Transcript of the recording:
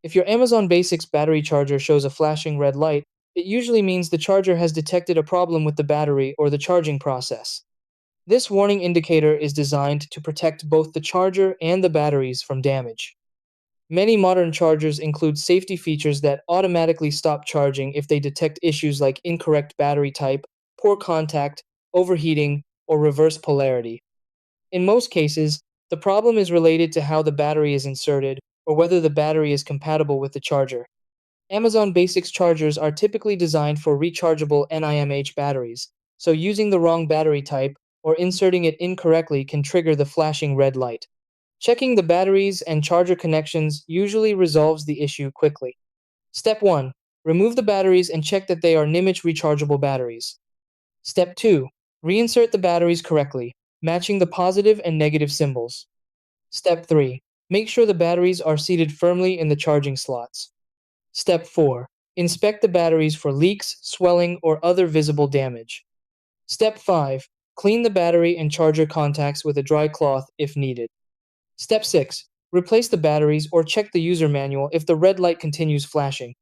If your Amazon Basics battery charger shows a flashing red light, it usually means the charger has detected a problem with the battery or the charging process. This warning indicator is designed to protect both the charger and the batteries from damage. Many modern chargers include safety features that automatically stop charging if they detect issues like incorrect battery type, poor contact, overheating, or reverse polarity. In most cases, the problem is related to how the battery is inserted or whether the battery is compatible with the charger. Amazon Basics chargers are typically designed for rechargeable NIMH batteries, so using the wrong battery type or inserting it incorrectly can trigger the flashing red light. Checking the batteries and charger connections usually resolves the issue quickly. Step 1. Remove the batteries and check that they are NIMH rechargeable batteries. Step 2. Reinsert the batteries correctly, matching the positive and negative symbols. Step 3. Make sure the batteries are seated firmly in the charging slots. Step 4. Inspect the batteries for leaks, swelling, or other visible damage. Step 5. Clean the battery and charger contacts with a dry cloth if needed. Step 6. Replace the batteries or check the user manual if the red light continues flashing.